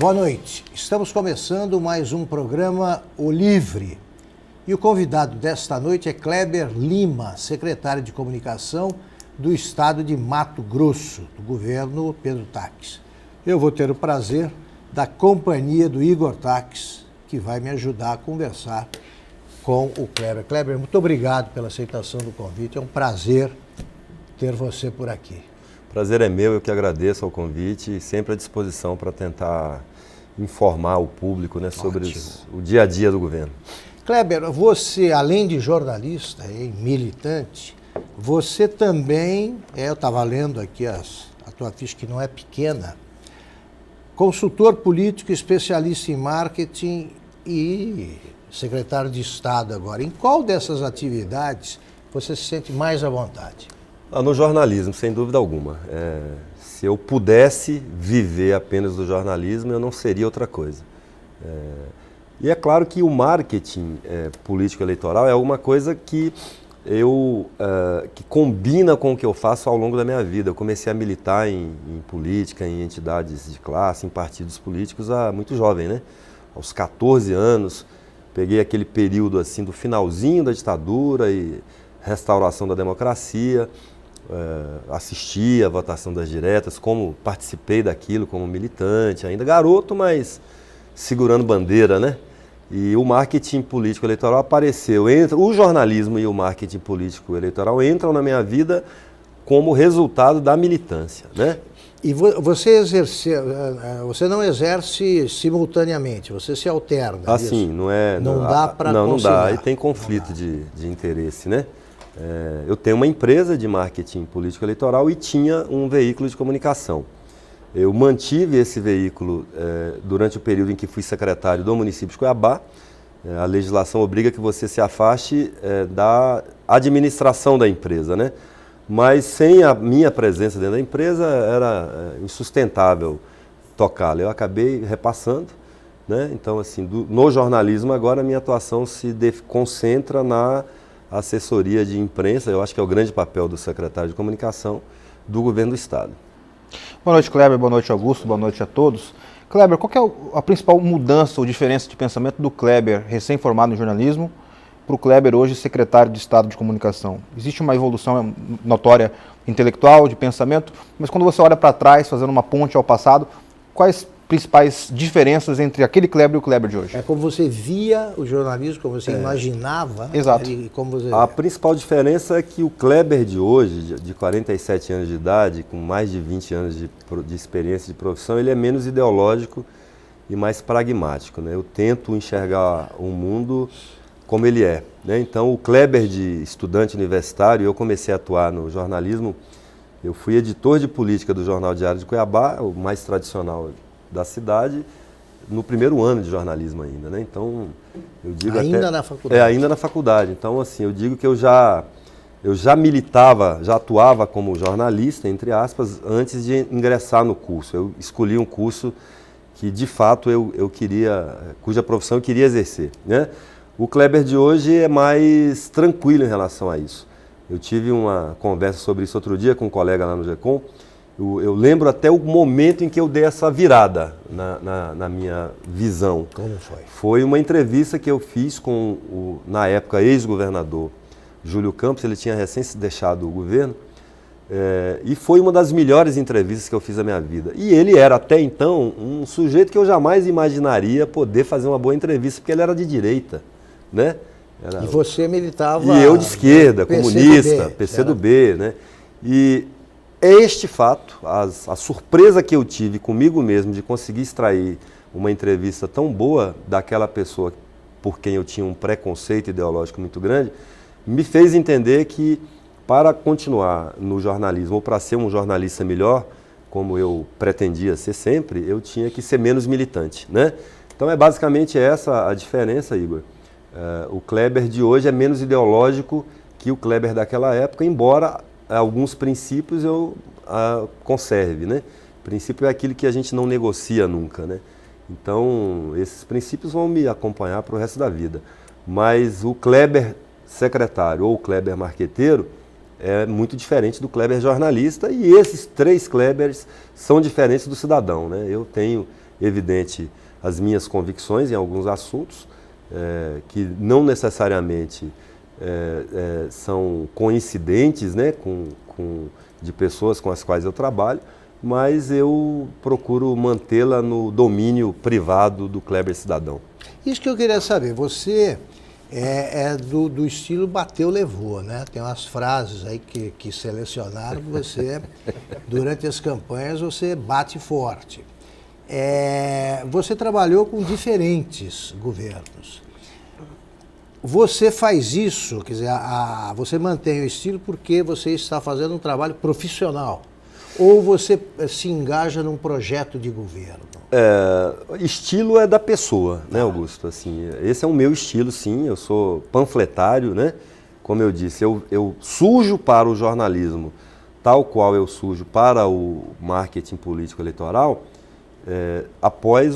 Boa noite. Estamos começando mais um programa O Livre. E o convidado desta noite é Kleber Lima, secretário de Comunicação do Estado de Mato Grosso, do governo Pedro Taques. Eu vou ter o prazer da companhia do Igor Taques, que vai me ajudar a conversar com o Kleber. Kleber, muito obrigado pela aceitação do convite. É um prazer ter você por aqui. Prazer é meu, eu que agradeço ao convite e sempre à disposição para tentar informar o público, né, sobre o dia a dia do governo. Kleber, você, além de jornalista e militante, você também, eu estava lendo aqui a tua ficha, que não é pequena, consultor político, especialista em marketing e secretário de Estado agora. Em qual dessas atividades você se sente mais à vontade? No jornalismo, sem dúvida alguma. Se eu pudesse viver apenas do jornalismo, eu não seria outra coisa. E é claro que o marketing político-eleitoral é alguma coisa que que combina com o que eu faço ao longo da minha vida. Eu comecei a militar em política, em entidades de classe, em partidos políticos muito jovem, né? Aos 14 anos, peguei aquele período assim do finalzinho da ditadura e restauração da democracia, assisti à votação das diretas, participei daquilo como militante, ainda garoto, mas segurando bandeira, né? E o marketing político-eleitoral apareceu. O jornalismo e o marketing político-eleitoral entram na minha vida como resultado da militância, né? E você não exerce simultaneamente, você se alterna. Assim, não é... Não dá para conciliar. Não dá, aí tem conflito de interesse, né? Eu tenho uma empresa de marketing político-eleitoral e tinha um veículo de comunicação. Eu mantive esse veículo durante o período em que fui secretário do município de Cuiabá. A legislação obriga que você se afaste da administração da empresa, né? Mas sem a minha presença dentro da empresa era insustentável tocá-la. Eu acabei repassando, né? Então, assim, no jornalismo agora a minha atuação se concentra na assessoria de imprensa. Eu acho que é o grande papel do secretário de comunicação do governo do Estado. Boa noite, Kleber. Boa noite, Augusto. Boa noite a todos. Kleber, qual que é a principal mudança ou diferença de pensamento do Kleber, recém-formado em jornalismo, para o Kleber hoje, secretário de Estado de Comunicação? Existe uma evolução notória intelectual, de pensamento, mas quando você olha para trás, fazendo uma ponte ao passado, quais principais diferenças entre aquele Kleber e o Kleber de hoje? É como você via o jornalismo, como você imaginava. Exato. A principal diferença é que o Kleber de hoje, de 47 anos de idade, com mais de 20 anos de experiência de profissão, ele é menos ideológico e mais pragmático, né? Eu tento enxergar o mundo como ele é, né? Então, o Kleber de estudante universitário, eu comecei a atuar no jornalismo, eu fui editor de política do Jornal Diário de Cuiabá, o mais tradicional da cidade, no primeiro ano de jornalismo ainda, né? Então, eu digo na faculdade. Ainda na faculdade. Então, assim, eu digo que eu já militava, já atuava como jornalista, entre aspas, antes de ingressar no curso. Eu escolhi um curso que, de fato, cuja profissão eu queria exercer, né? O Kleber de hoje é mais tranquilo em relação a isso. Eu tive uma conversa sobre isso outro dia com um colega lá no GECOM. Eu lembro até o momento em que eu dei essa virada na minha visão. Como foi? Foi uma entrevista que eu fiz com na época, ex-governador Júlio Campos. Ele tinha recém se deixado o governo. E foi uma das melhores entrevistas que eu fiz na minha vida. E ele era, até então, um sujeito que eu jamais imaginaria poder fazer uma boa entrevista, porque ele era de direita, né? E você militava... E eu de esquerda, comunista, PCdoB, né? E este fato, a surpresa que eu tive comigo mesmo de conseguir extrair uma entrevista tão boa daquela pessoa por quem eu tinha um preconceito ideológico muito grande, me fez entender que para continuar no jornalismo, ou para ser um jornalista melhor, como eu pretendia ser sempre, eu tinha que ser menos militante, né? Então é basicamente essa a diferença, Igor. O Kleber de hoje é menos ideológico que o Kleber daquela época, embora alguns princípios eu conserve, né? Princípio é aquilo que a gente não negocia nunca, né? Então, esses princípios vão me acompanhar para o resto da vida. Mas o Kleber secretário ou o Kleber marqueteiro é muito diferente do Kleber jornalista, e esses três Klebers são diferentes do cidadão, né? Eu tenho evidente as minhas convicções em alguns assuntos, que não necessariamente são coincidentes, né, de pessoas com as quais eu trabalho, mas eu procuro mantê-la no domínio privado do Kleber cidadão. Isso que eu queria saber, você é do estilo bateu, levou, né? Tem umas frases aí que selecionaram, você, durante as campanhas, você bate forte. Você trabalhou com diferentes governos. Você faz isso, quer dizer, você mantém o estilo porque você está fazendo um trabalho profissional, ou você se engaja num projeto de governo? Estilo é da pessoa, né, Augusto? Assim, esse é o meu estilo, sim. Eu sou panfletário, né? Como eu disse, eu sujo para o jornalismo, tal qual eu sujo para o marketing político eleitoral, após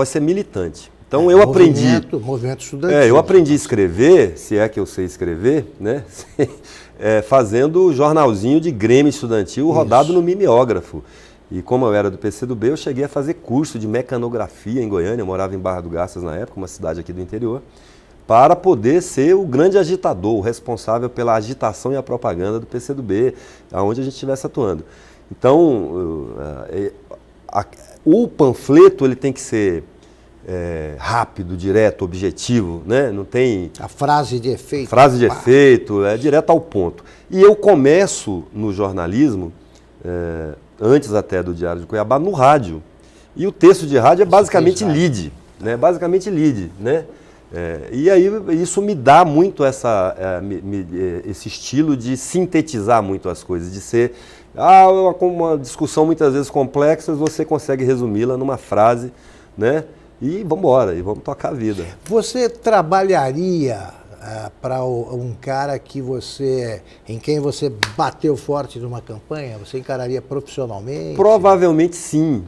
ser militante. Então eu aprendi. Movimento estudantil. Eu aprendi a escrever, se é que eu sei escrever, né? Fazendo jornalzinho de Grêmio Estudantil rodado no mimeógrafo. E como eu era do PCdoB, eu cheguei a fazer curso de mecanografia em Goiânia, eu morava em Barra do Garças na época, uma cidade aqui do interior, para poder ser o grande agitador, o responsável pela agitação e a propaganda do PCdoB, aonde a gente estivesse atuando. Então, o panfleto ele tem que ser rápido, direto, objetivo, né? Não tem... A frase de efeito. Frase de efeito, é direto ao ponto. E eu começo no jornalismo, antes até do Diário de Cuiabá, no rádio. E o texto de rádio é basicamente lead, né? Basicamente lead, né? E aí isso me dá muito esse estilo de sintetizar muito as coisas, de ser uma discussão muitas vezes complexa, você consegue resumi-la numa frase, né? E vamos embora, e vamos tocar a vida. Você trabalharia para um cara em quem você bateu forte numa campanha? Você encararia profissionalmente? Provavelmente sim,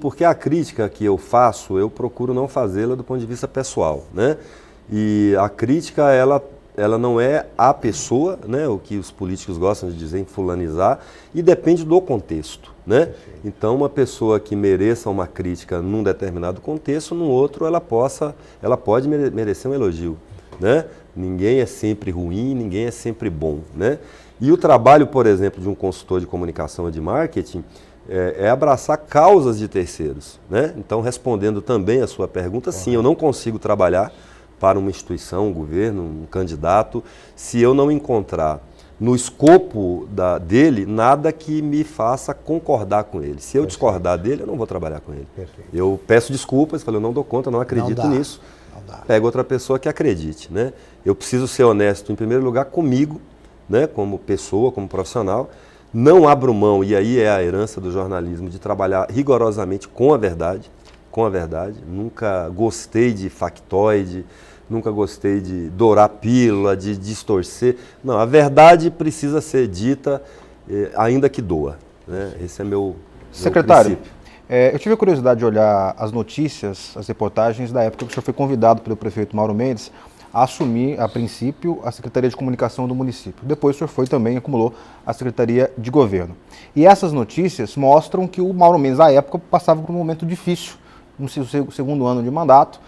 porque a crítica que eu faço, eu procuro não fazê-la do ponto de vista pessoal, né? E a crítica, ela não é a pessoa, né? O que os políticos gostam de dizer, enfulanizar, e depende do contexto, né? Então, uma pessoa que mereça uma crítica num determinado contexto, num outro ela pode merecer um elogio, né? Ninguém é sempre ruim, ninguém é sempre bom, né? E o trabalho, por exemplo, de um consultor de comunicação ou de marketing é abraçar causas de terceiros, né? Então, respondendo também a sua pergunta, sim, eu não consigo trabalhar para uma instituição, um governo, um candidato, se eu não encontrar no escopo dele nada que me faça concordar com ele. Se eu discordar dele, eu não vou trabalhar com ele. Perfeito. Eu peço desculpas, eu não dou conta, não acredito nisso. Pego outra pessoa que acredite, né? Eu preciso ser honesto, em primeiro lugar, comigo, né? Como pessoa, como profissional. Não abro mão, e aí é a herança do jornalismo, de trabalhar rigorosamente com a verdade. Nunca gostei de factoide, nunca gostei de dourar pílula, de distorcer. Não, a verdade precisa ser dita, ainda que doa, né? Esse é meu Secretário, princípio. Eu tive a curiosidade de olhar as notícias, as reportagens da época que o senhor foi convidado pelo prefeito Mauro Mendes a assumir, a princípio, a Secretaria de Comunicação do município. Depois o senhor foi também, acumulou a Secretaria de Governo. E essas notícias mostram que o Mauro Mendes, à época, passava por um momento difícil, no seu segundo ano de mandato,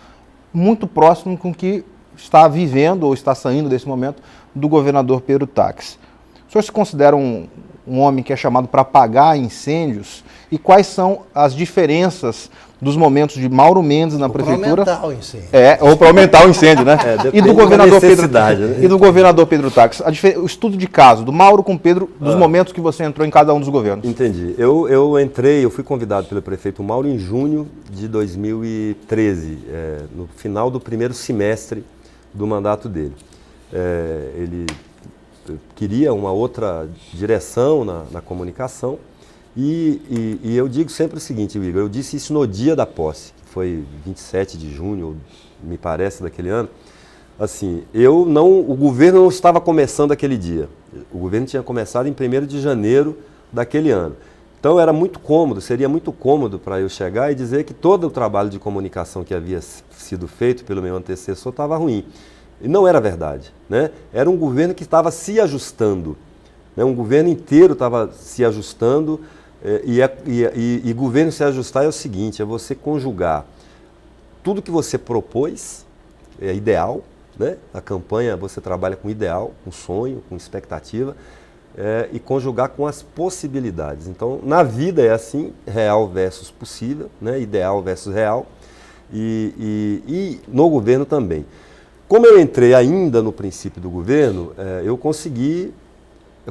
muito próximo com o que está vivendo ou está saindo desse momento do governador Pedro Táxi. O senhor se considera um homem que é chamado para apagar incêndios? E quais são as diferenças dos momentos de Mauro Mendes na prefeitura? Para aumentar o incêndio. Ou para aumentar o incêndio, né? E do governador Pedro Táxi. Né? E do governador Pedro Táxi. O estudo de caso do Mauro com Pedro, dos momentos que você entrou em cada um dos governos. Entendi. Eu fui convidado pelo prefeito Mauro em junho de 2013, no final do primeiro semestre do mandato dele. Ele queria uma outra direção na comunicação. E eu digo sempre o seguinte, Igor, eu disse isso no dia da posse, que foi 27 de junho, me parece, daquele ano. Assim, o governo não estava começando aquele dia. O governo tinha começado em 1º de janeiro daquele ano. Então seria muito cômodo para eu chegar e dizer que todo o trabalho de comunicação que havia sido feito pelo meu antecessor estava ruim. E não era verdade, né? Era um governo que estava se ajustando, né? Um governo inteiro estava se ajustando E governo se ajustar é o seguinte, é você conjugar tudo que você propôs, é ideal, né? A campanha você trabalha com ideal, com sonho, com expectativa, e conjugar com as possibilidades. Então, na vida é assim, real versus possível, né? Ideal versus real, e no governo também. Como eu entrei ainda no princípio do governo, eu consegui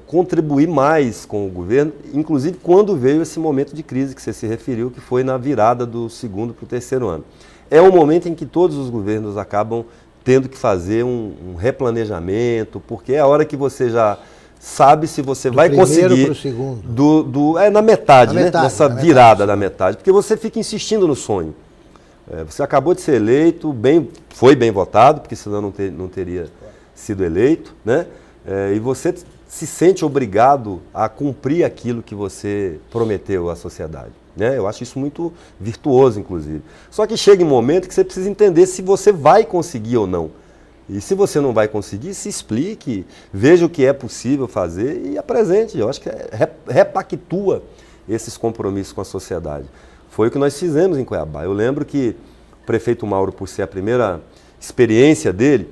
contribuir mais com o governo, inclusive quando veio esse momento de crise que você se referiu, que foi na virada do segundo para o terceiro ano. É um momento em que todos os governos acabam tendo que fazer um replanejamento, porque é a hora que você já sabe se você vai conseguir... Do primeiro para o segundo. Na metade, né? Metade, Nessa virada da metade, porque você fica insistindo no sonho. Você acabou de ser eleito, foi bem votado, porque senão não teria sido eleito, né? E você se sente obrigado a cumprir aquilo que você prometeu à sociedade, né? Eu acho isso muito virtuoso, inclusive. Só que chega um momento que você precisa entender se você vai conseguir ou não. E se você não vai conseguir, se explique, veja o que é possível fazer e apresente. Eu acho que repactua esses compromissos com a sociedade. Foi o que nós fizemos em Cuiabá. Eu lembro que o prefeito Mauro, por ser a primeira experiência dele,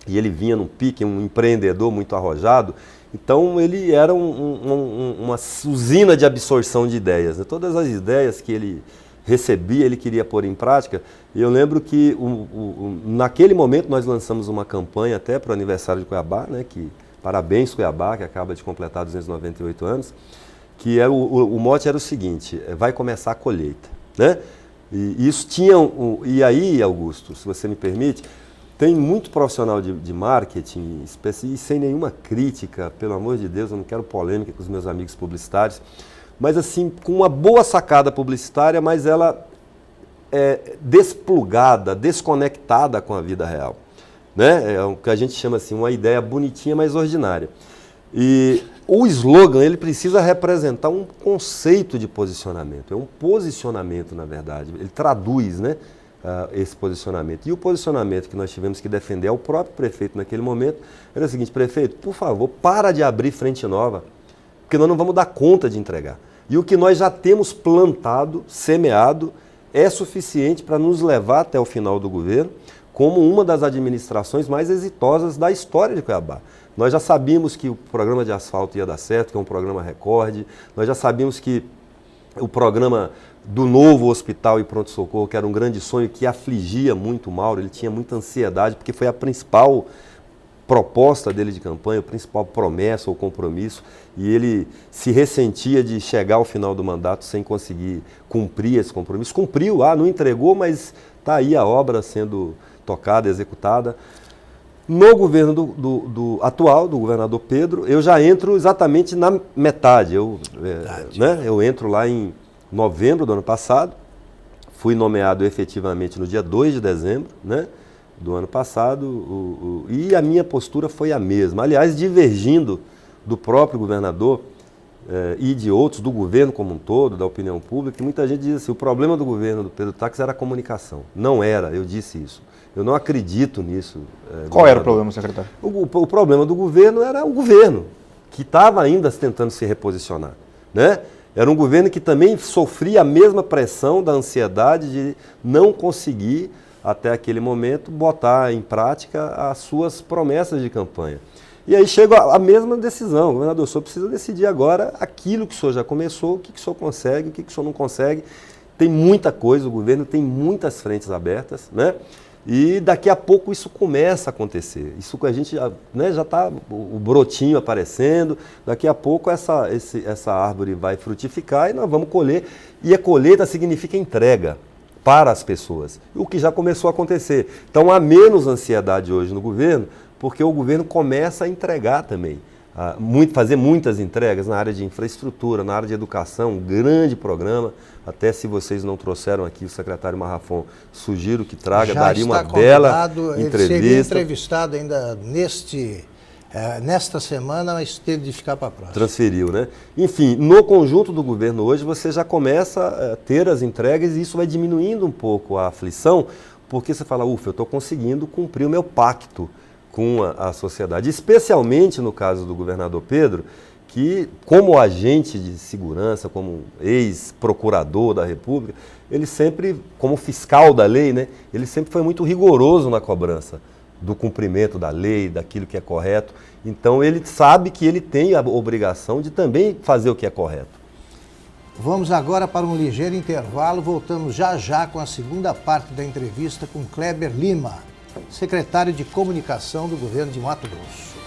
e ele vinha num pique, um empreendedor muito arrojado, então ele era uma usina de absorção de ideias, né? Todas as ideias que ele recebia, ele queria pôr em prática. E eu lembro que naquele momento nós lançamos uma campanha até para o aniversário de Cuiabá, né? Parabéns Cuiabá, que acaba de completar 298 anos, que o mote era o seguinte: vai começar a colheita, né? E isso tinha, e aí, Augusto, se você me permite, tem muito profissional de marketing, e sem nenhuma crítica, pelo amor de Deus, eu não quero polêmica com os meus amigos publicitários, mas assim, com uma boa sacada publicitária, mas ela é desplugada, desconectada com a vida real, né? É o que a gente chama assim, uma ideia bonitinha, mas ordinária. E o slogan, ele precisa representar um conceito de posicionamento, é um posicionamento, na verdade, ele traduz, né, esse posicionamento. E o posicionamento que nós tivemos que defender ao próprio prefeito naquele momento era o seguinte: prefeito, por favor, para de abrir frente nova, porque nós não vamos dar conta de entregar. E o que nós já temos plantado, semeado, é suficiente para nos levar até o final do governo como uma das administrações mais exitosas da história de Cuiabá. Nós já sabíamos que o programa de asfalto ia dar certo, que é um programa recorde, nós já sabíamos que o programa do novo hospital e pronto-socorro, que era um grande sonho que afligia muito o Mauro, ele tinha muita ansiedade, porque foi a principal proposta dele de campanha, a principal promessa ou compromisso, e ele se ressentia de chegar ao final do mandato sem conseguir cumprir esse compromisso. Cumpriu, não entregou, mas está aí a obra sendo tocada, executada. No governo do atual, do governador Pedro, eu já entro exatamente na metade. Eu entro lá em novembro do ano passado, fui nomeado efetivamente no dia 2 de dezembro, né, do ano passado, e a minha postura foi a mesma. Aliás, divergindo do próprio governador e de outros, do governo como um todo, da opinião pública, que muita gente diz assim: o problema do governo do Pedro Táxi era a comunicação. Não era, eu disse isso. Eu não acredito nisso. Qual era o problema, secretário? O problema do governo era o governo, que estava ainda tentando se reposicionar, né? Era um governo que também sofria a mesma pressão da ansiedade de não conseguir, até aquele momento, botar em prática as suas promessas de campanha. E aí chega a mesma decisão: governador, o senhor precisa decidir agora aquilo que o senhor já começou, o que o senhor consegue, o que o senhor não consegue. Tem muita coisa, o governo tem muitas frentes abertas, né? E daqui a pouco isso começa a acontecer. Isso que a gente já está o brotinho aparecendo, daqui a pouco essa árvore vai frutificar e nós vamos colher. E a colheita significa entrega para as pessoas, o que já começou a acontecer. Então há menos ansiedade hoje no governo, porque o governo começa a entregar também. Fazer muitas entregas na área de infraestrutura, na área de educação, um grande programa. Até se vocês não trouxeram aqui o secretário Marrafon, sugiro que traga, daria uma bela entrevista. Ele seria entrevistado ainda nesta semana, mas teve de ficar para a próxima. Transferiu, né? Enfim, no conjunto do governo hoje, você já começa a ter as entregas e isso vai diminuindo um pouco a aflição, porque você fala: ufa, eu estou conseguindo cumprir o meu pacto com a sociedade. Especialmente no caso do governador Pedro, que, como agente de segurança, como ex-procurador da República, ele sempre, como fiscal da lei, né, ele sempre foi muito rigoroso na cobrança do cumprimento da lei, daquilo que é correto. Então, ele sabe que ele tem a obrigação de também fazer o que é correto. Vamos agora para um ligeiro intervalo. Voltamos já já com a segunda parte da entrevista com Kleber Lima, secretário de Comunicação do governo de Mato Grosso.